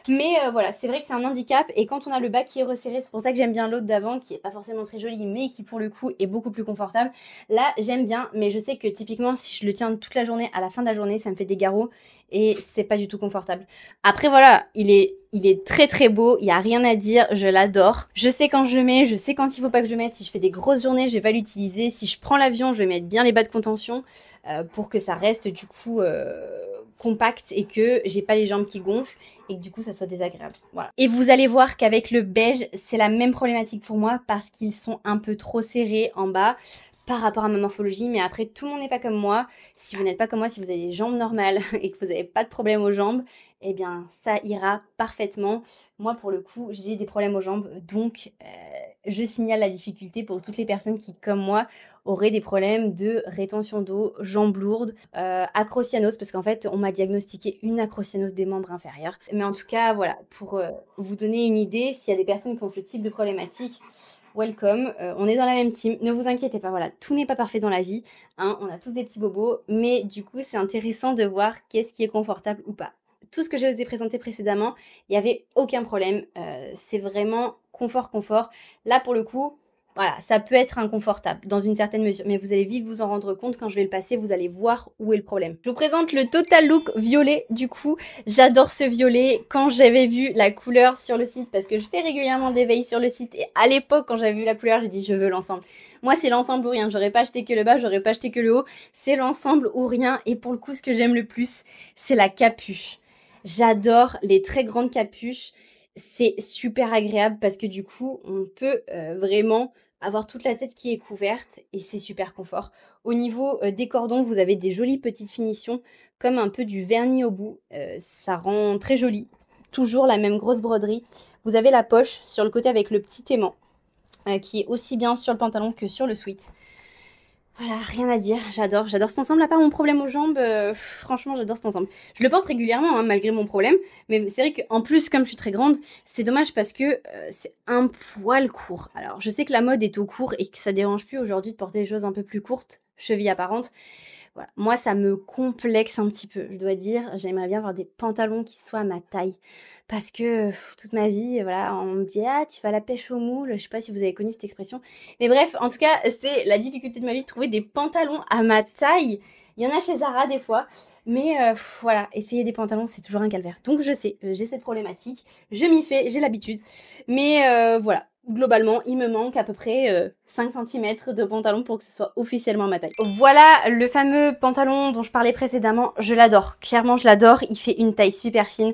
Mais voilà, c'est vrai que c'est un handicap et quand on a le bas qui est resserré, c'est pour ça que j'aime bien l'autre d'avant qui est pas forcément très joli mais qui pour le coup est beaucoup plus confortable. Là, j'aime bien, mais je sais que typiquement si je le tiens toute la journée, à la fin de la journée, ça me fait des garrots et c'est pas du tout confortable. Après voilà, il est très très beau, il y a rien à dire, je l'adore. Je sais quand je le mets, je sais quand il faut pas que je le mette. Si je fais des grosses journées, je vais pas l'utiliser. Si je prends l'avion, je vais mettre bien les bas de contention pour que ça reste du coup compact et que j'ai pas les jambes qui gonflent et que du coup ça soit désagréable. Voilà. Et vous allez voir qu'avec le beige, c'est la même problématique pour moi parce qu'ils sont un peu trop serrés en bas par rapport à ma morphologie, mais après tout le monde n'est pas comme moi. Si vous n'êtes pas comme moi, si vous avez les jambes normales et que vous n'avez pas de problème aux jambes, eh bien ça ira parfaitement. Moi pour le coup, j'ai des problèmes aux jambes, donc je signale la difficulté pour toutes les personnes qui, comme moi, auraient des problèmes de rétention d'eau, jambes lourdes, acrocyanose, parce qu'en fait, on m'a diagnostiqué une acrocyanose des membres inférieurs. Mais en tout cas, voilà, pour vous donner une idée, s'il y a des personnes qui ont ce type de problématique, welcome, on est dans la même team, ne vous inquiétez pas, voilà, tout n'est pas parfait dans la vie, hein, on a tous des petits bobos, mais du coup, c'est intéressant de voir qu'est-ce qui est confortable ou pas. Tout ce que je vous ai présenté précédemment, il n'y avait aucun problème, c'est vraiment confort. Là, pour le coup, voilà, ça peut être inconfortable dans une certaine mesure, mais vous allez vite vous en rendre compte quand je vais le passer, vous allez voir où est le problème. Je vous présente le Total Look violet, du coup, j'adore ce violet. Quand j'avais vu la couleur sur le site, parce que je fais régulièrement des veilles sur le site, et à l'époque, quand j'avais vu la couleur, j'ai dit je veux l'ensemble. Moi, c'est l'ensemble ou rien, j'aurais pas acheté que le bas, j'aurais pas acheté que le haut, c'est l'ensemble ou rien, et pour le coup, ce que j'aime le plus, c'est la capuche. J'adore les très grandes capuches, c'est super agréable parce que du coup, on peut vraiment avoir toute la tête qui est couverte et c'est super confort. Au niveau des cordons, vous avez des jolies petites finitions comme un peu du vernis au bout. Ça rend très joli. Toujours la même grosse broderie. Vous avez la poche sur le côté avec le petit aimant. qui est aussi bien sur le pantalon que sur le sweat. Voilà, rien à dire, j'adore cet ensemble. À part mon problème aux jambes, franchement, j'adore cet ensemble. Je le porte régulièrement, hein, malgré mon problème. Mais c'est vrai qu'en plus, comme je suis très grande, c'est dommage parce que c'est un poil court. Alors, je sais que la mode est au court et que ça dérange plus aujourd'hui de porter des choses un peu plus courtes, cheville apparente. Voilà. Moi, ça me complexe un petit peu, je dois dire. J'aimerais bien avoir des pantalons qui soient à ma taille. Parce que toute ma vie, voilà, on me dit «Ah, tu vas à la pêche aux moules». Je sais pas si vous avez connu cette expression. Mais bref, en tout cas, c'est la difficulté de ma vie de trouver des pantalons à ma taille. Il y en a chez Zara des fois. Mais voilà, essayer des pantalons, c'est toujours un calvaire. Donc je sais, j'ai cette problématique. Je m'y fais, j'ai l'habitude. Mais voilà, globalement, il me manque à peu près 5 cm de pantalon pour que ce soit officiellement ma taille. Voilà le fameux pantalon dont je parlais précédemment, je l'adore. Clairement, je l'adore. Il fait une taille super fine.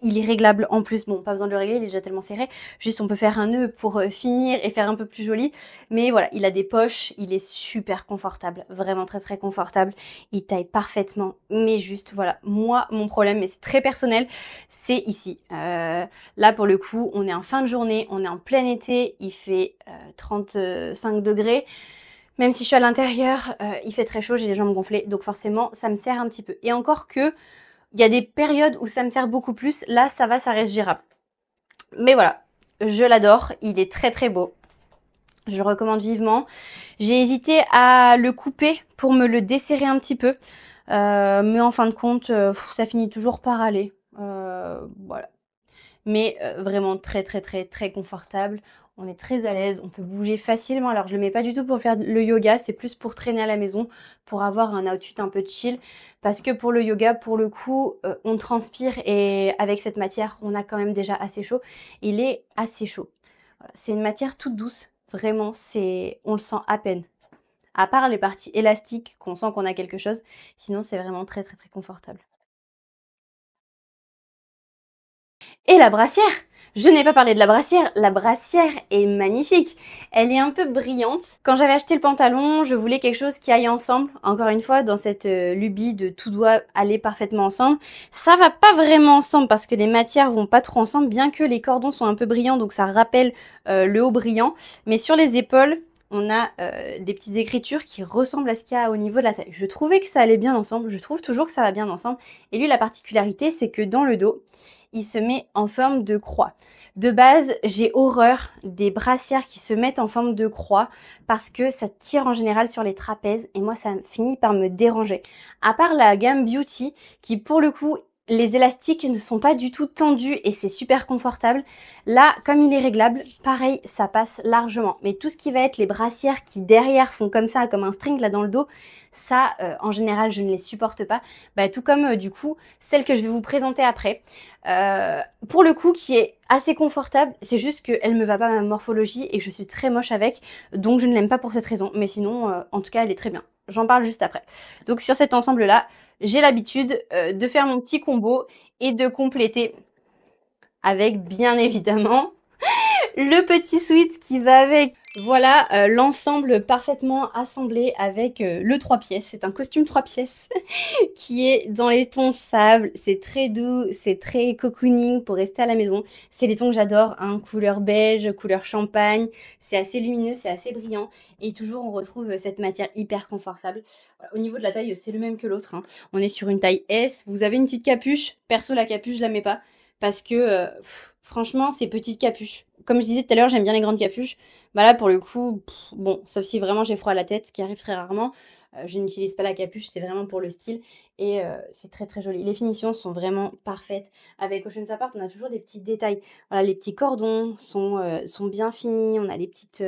Il est réglable en plus. Bon, pas besoin de le régler, il est déjà tellement serré. Juste, on peut faire un nœud pour finir et faire un peu plus joli. Mais voilà, il a des poches, il est super confortable. Vraiment très très confortable. Il taille parfaitement, mais juste, voilà. Moi, mon problème, mais c'est très personnel, c'est ici. Là, pour le coup, on est en fin de journée, on est en plein été, il fait 35 degrés. Même si je suis à l'intérieur, il fait très chaud, j'ai les jambes gonflées, donc forcément, ça me sert un petit peu. Et encore que, il y a des périodes où ça me sert beaucoup plus, là, ça va, ça reste gérable. Mais voilà, je l'adore, il est très très beau. Je le recommande vivement. J'ai hésité à le couper pour me le desserrer un petit peu. Mais en fin de compte, ça finit toujours par aller. Voilà. Mais vraiment très très très très confortable. On est très à l'aise, on peut bouger facilement. Alors je le mets pas du tout pour faire le yoga, c'est plus pour traîner à la maison, pour avoir un outfit un peu chill. Parce que pour le yoga, pour le coup, on transpire et avec cette matière, on a quand même déjà assez chaud. Il est assez chaud. Voilà. C'est une matière toute douce, vraiment, on le sent à peine. À part les parties élastiques, qu'on sent qu'on a quelque chose, sinon c'est vraiment très très très confortable. Et la brassière! Je n'ai pas parlé de la brassière. La brassière est magnifique. Elle est un peu brillante. Quand j'avais acheté le pantalon, je voulais quelque chose qui aille ensemble. Encore une fois, dans cette lubie de tout doit aller parfaitement ensemble. Ça va pas vraiment ensemble parce que les matières vont pas trop ensemble, bien que les cordons sont un peu brillants, donc ça rappelle le haut brillant. Mais sur les épaules, on a des petites écritures qui ressemblent à ce qu'il y a au niveau de la taille. Je trouvais que ça allait bien ensemble. Je trouve toujours que ça va bien ensemble. Et lui, la particularité, c'est que dans le dos, il se met en forme de croix. De base, j'ai horreur des brassières qui se mettent en forme de croix parce que ça tire en général sur les trapèzes et moi, ça finit par me déranger. À part la gamme Beauty qui, pour le coup, les élastiques ne sont pas du tout tendus et c'est super confortable. Là, comme il est réglable, pareil, ça passe largement. Mais tout ce qui va être les brassières qui derrière font comme ça, comme un string là dans le dos, ça, en général, je ne les supporte pas. Bah, tout comme, du coup, celle que je vais vous présenter après. Pour le coup, qui est assez confortable, c'est juste qu'elle me va pas à ma morphologie et que je suis très moche avec, donc je ne l'aime pas pour cette raison. Mais sinon, en tout cas, elle est très bien. J'en parle juste après. Donc sur cet ensemble-là, j'ai l'habitude de faire mon petit combo et de compléter avec, bien évidemment, le petit sweat qui va avec. Voilà l'ensemble parfaitement assemblé avec le 3 pièces. C'est un costume 3 pièces qui est dans les tons sable. C'est très doux, c'est très cocooning pour rester à la maison. C'est les tons que j'adore, hein, couleur beige, couleur champagne. C'est assez lumineux, c'est assez brillant. Et toujours, on retrouve cette matière hyper confortable. Voilà, au niveau de la taille, c'est le même que l'autre, hein. On est sur une taille S. Vous avez une petite capuche. Perso, la capuche, je la mets pas. Parce que, franchement, c'est petite capuche. Comme je disais tout à l'heure, j'aime bien les grandes capuches. Bah là, pour le coup, bon, sauf si vraiment j'ai froid à la tête, ce qui arrive très rarement. Je n'utilise pas la capuche, c'est vraiment pour le style. Et c'est très très joli. Les finitions sont vraiment parfaites. Avec Ocean Apart, on a toujours des petits détails. Voilà, les petits cordons sont bien finis. On a des petites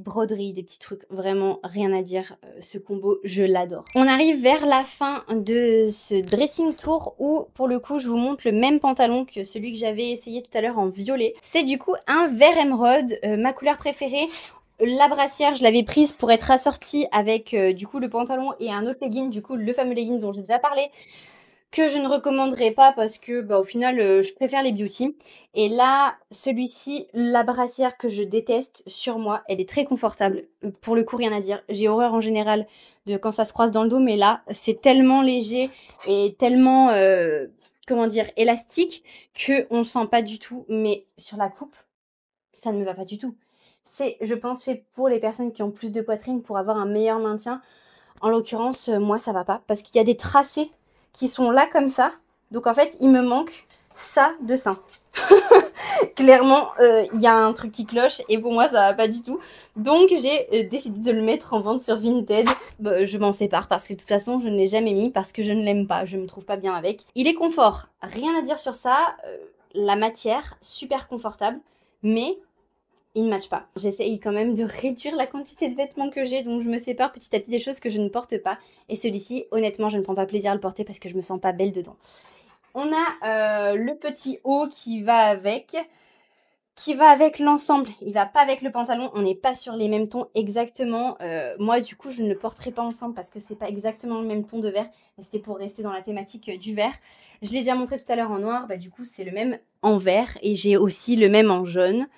broderies, des petits trucs. Vraiment, rien à dire. Ce combo, je l'adore. On arrive vers la fin de ce dressing tour où, pour le coup, je vous montre le même pantalon que celui que j'avais essayé tout à l'heure en violet. C'est du coup un vert émeraude, ma couleur préférée. La brassière, je l'avais prise pour être assortie avec du coup le pantalon et un autre legging, du coup le fameux legging dont j'ai déjà parlé, que je ne recommanderais pas parce que bah, au final je préfère les beauty. Et là, celui-ci, la brassière que je déteste sur moi, elle est très confortable. Pour le coup, rien à dire. J'ai horreur en général de quand ça se croise dans le dos, mais là, c'est tellement léger et tellement, comment dire, élastique qu'on ne sent pas du tout. Mais sur la coupe, ça ne me va pas du tout. C'est, je pense, fait pour les personnes qui ont plus de poitrine pour avoir un meilleur maintien. En l'occurrence, moi, ça va pas. Parce qu'il y a des tracés qui sont là comme ça. Donc, en fait, il me manque ça de sein. Clairement, il y a un truc qui cloche et pour moi, ça va pas du tout. Donc, j'ai décidé de le mettre en vente sur Vinted. Bah, je m'en sépare parce que de toute façon, je ne l'ai jamais mis parce que je ne l'aime pas. Je me trouve pas bien avec. Il est confort. Rien à dire sur ça. La matière, super confortable. Mais il ne matche pas. J'essaye quand même de réduire la quantité de vêtements que j'ai, donc je me sépare petit à petit des choses que je ne porte pas. Et celui-ci, honnêtement, je ne prends pas plaisir à le porter parce que je me sens pas belle dedans. On a le petit haut qui va avec l'ensemble. Il va pas avec le pantalon, on n'est pas sur les mêmes tons exactement. Moi, du coup, je ne le porterai pas ensemble parce que c'est pas exactement le même ton de vert. C'était pour rester dans la thématique du vert. Je l'ai déjà montré tout à l'heure en noir, bah du coup, c'est le même en vert et j'ai aussi le même en jaune.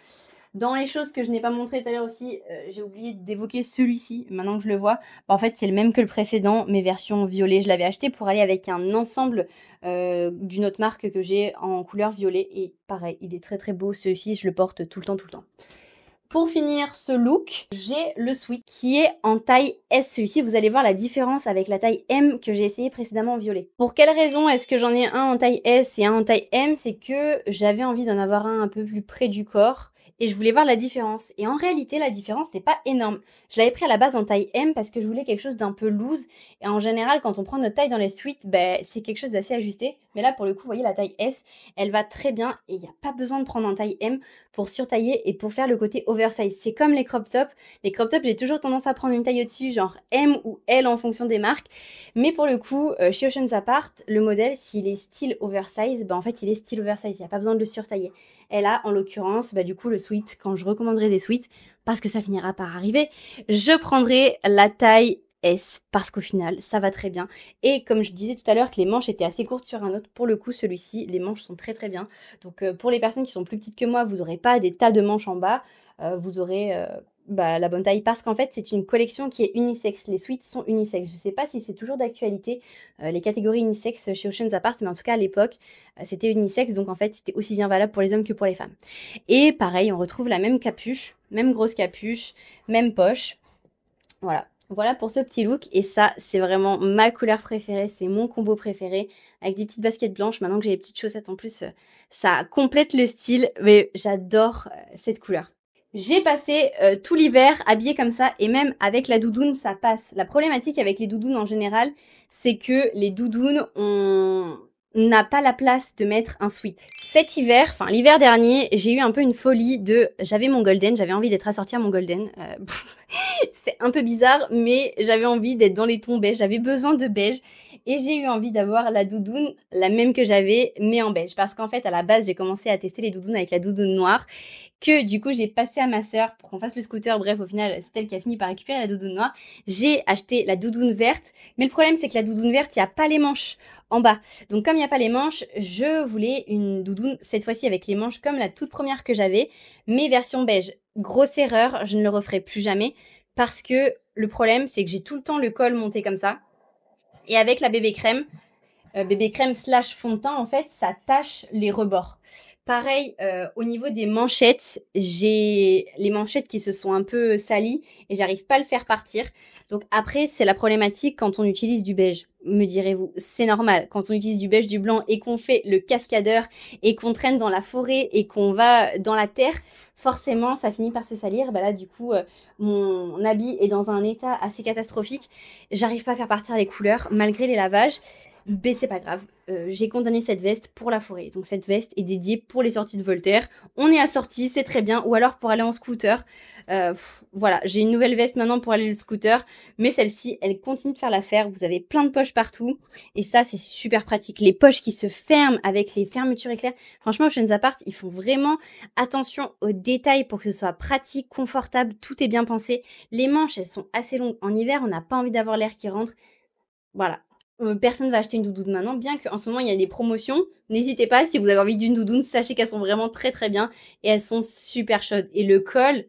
Dans les choses que je n'ai pas montré tout à l'heure aussi, j'ai oublié d'évoquer celui-ci, maintenant que je le vois. Bah, en fait, c'est le même que le précédent, mais version violet. Je l'avais acheté pour aller avec un ensemble d'une autre marque que j'ai en couleur violet. Et pareil, il est très très beau. Celui-ci, je le porte tout le temps, tout le temps. Pour finir ce look, j'ai le sweat qui est en taille S. Celui-ci, vous allez voir la différence avec la taille M que j'ai essayé précédemment en violet. Pour quelle raison est-ce que j'en ai un en taille S et un en taille M? C'est que j'avais envie d'en avoir un peu plus près du corps. Et je voulais voir la différence. Et en réalité, la différence n'est pas énorme. Je l'avais pris à la base en taille M parce que je voulais quelque chose d'un peu loose. Et en général, quand on prend notre taille dans les suites, ben, c'est quelque chose d'assez ajusté. Mais là, pour le coup, vous voyez, la taille S, elle va très bien. Et il n'y a pas besoin de prendre en taille M pour surtailler et pour faire le côté oversize. C'est comme les crop tops. Les crop tops, j'ai toujours tendance à prendre une taille au-dessus, genre M ou L en fonction des marques. Mais pour le coup, chez Oceans Apart, le modèle, s'il est style oversize, ben, en fait, il est style oversize. Il n'y a pas besoin de le surtailler. Et là, en l'occurrence, bah, du coup, le sweat, quand je recommanderai des sweats, parce que ça finira par arriver, je prendrai la taille S, parce qu'au final, ça va très bien. Et comme je disais tout à l'heure que les manches étaient assez courtes sur un autre, pour le coup, celui-ci, les manches sont très très bien. Donc pour les personnes qui sont plus petites que moi, vous n'aurez pas des tas de manches en bas, vous aurez bah, la bonne taille, parce qu'en fait, c'est une collection qui est unisexe. Les suites sont unisexes. Je ne sais pas si c'est toujours d'actualité, les catégories unisexes chez Oceans Apart, mais en tout cas, à l'époque, c'était unisexe, donc en fait, c'était aussi bien valable pour les hommes que pour les femmes. Et pareil, on retrouve la même capuche, même grosse capuche, même poche. Voilà. Voilà pour ce petit look. Et ça, c'est vraiment ma couleur préférée. C'est mon combo préféré. Avec des petites baskets blanches. Maintenant que j'ai les petites chaussettes en plus, ça complète le style. Mais j'adore cette couleur. J'ai passé tout l'hiver habillée comme ça. Et même avec la doudoune, ça passe. La problématique avec les doudounes en général, c'est que les doudounes, on n'a pas la place de mettre un sweat. Cet hiver, enfin l'hiver dernier, j'ai eu un peu une folie de... J'avais mon golden, j'avais envie d'être assortie à mon golden. C'est un peu bizarre, mais j'avais envie d'être dans les tons beige, j'avais besoin de beige. Et j'ai eu envie d'avoir la doudoune, la même que j'avais, mais en beige. Parce qu'en fait, à la base, j'ai commencé à tester les doudounes avec la doudoune noire, que du coup, j'ai passé à ma sœur pour qu'on fasse le scooter. Bref, au final, c'est elle qui a fini par récupérer la doudoune noire. J'ai acheté la doudoune verte, mais le problème, c'est que la doudoune verte, il n'y a pas les manches en bas. Donc, comme il n'y a pas les manches, je voulais une doudoune, cette fois-ci avec les manches, comme la toute première que j'avais, mais version beige. Grosse erreur, je ne le referai plus jamais, parce que le problème, c'est que j'ai tout le temps le col monté comme ça. Et avec la bébé crème slash fond de teint, en fait, ça tache les rebords. Pareil, au niveau des manchettes, j'ai les manchettes qui se sont un peu salies et j'arrive pas à le faire partir. Donc après, c'est la problématique quand on utilise du beige, me direz-vous. C'est normal, quand on utilise du beige, du blanc et qu'on fait le cascadeur et qu'on traîne dans la forêt et qu'on va dans la terre, forcément, ça finit par se salir. Bah là, du coup, mon habit est dans un état assez catastrophique. J'arrive pas à faire partir les couleurs malgré les lavages. Mais c'est pas grave, j'ai condamné cette veste pour la forêt. Donc cette veste est dédiée pour les sorties de Voltaire. On est assorti, c'est très bien. Ou alors pour aller en scooter. Voilà, j'ai une nouvelle veste maintenant pour aller au scooter. Mais celle-ci, elle continue de faire l'affaire. Vous avez plein de poches partout. Et ça, c'est super pratique. Les poches qui se ferment avec les fermetures éclairs. Franchement, Oceans Apart, ils font vraiment attention aux détails pour que ce soit pratique, confortable. Tout est bien pensé. Les manches, elles sont assez longues. En hiver, on n'a pas envie d'avoir l'air qui rentre. Voilà. Personne va acheter une doudoune maintenant, bien qu'en ce moment il y a des promotions. N'hésitez pas, si vous avez envie d'une doudoune, sachez qu'elles sont vraiment très très bien et elles sont super chaudes. Et le col,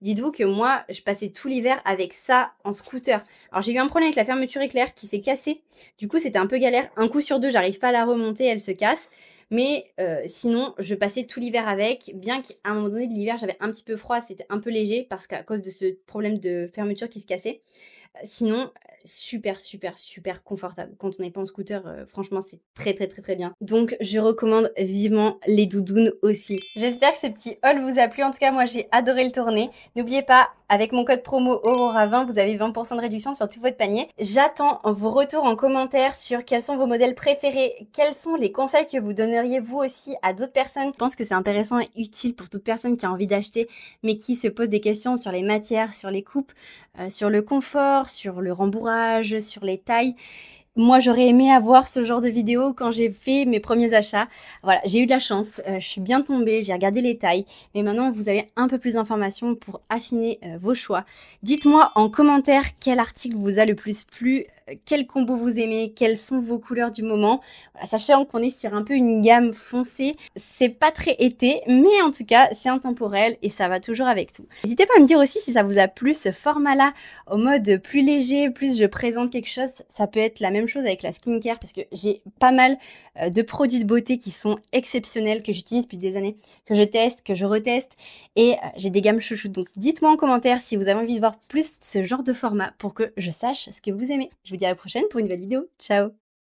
dites-vous que moi, je passais tout l'hiver avec ça en scooter. Alors j'ai eu un problème avec la fermeture éclair qui s'est cassée. Du coup, c'était un peu galère. Un coup sur deux, j'arrive pas à la remonter, elle se casse. Mais sinon, je passais tout l'hiver avec, bien qu'à un moment donné de l'hiver, j'avais un petit peu froid, c'était un peu léger parce qu'à cause de ce problème de fermeture qui se cassait. Sinon, super, super, super confortable. Quand on n'est pas en scooter, franchement, c'est très, très, très, très bien. Donc, je recommande vivement les doudounes aussi. J'espère que ce petit haul vous a plu. En tout cas, moi, j'ai adoré le tourner. N'oubliez pas, avec mon code promo Aurora20, vous avez 20% de réduction sur tout votre panier. J'attends vos retours en commentaire sur quels sont vos modèles préférés, quels sont les conseils que vous donneriez vous aussi à d'autres personnes. Je pense que c'est intéressant et utile pour toute personne qui a envie d'acheter, mais qui se pose des questions sur les matières, sur les coupes, sur le confort, sur le rembourrage, sur les tailles. Moi, j'aurais aimé avoir ce genre de vidéo quand j'ai fait mes premiers achats. Voilà, j'ai eu de la chance, je suis bien tombée, j'ai regardé les tailles. Mais maintenant, vous avez un peu plus d'informations pour affiner vos choix. Dites-moi en commentaire quel article vous a le plus plu, quel combo vous aimez, quelles sont vos couleurs du moment. Voilà, sachez qu'on est sur un peu une gamme foncée. C'est pas très été, mais en tout cas, c'est intemporel et ça va toujours avec tout. N'hésitez pas à me dire aussi si ça vous a plu ce format-là, au mode plus léger, plus je présente quelque chose. Ça peut être la même chose avec la skincare parce que j'ai pas mal de produits de beauté qui sont exceptionnels, que j'utilise depuis des années, que je teste, que je reteste et j'ai des gammes chouchou. Donc dites-moi en commentaire si vous avez envie de voir plus ce genre de format pour que je sache ce que vous aimez. Je vous dis à la prochaine pour une nouvelle vidéo. Ciao!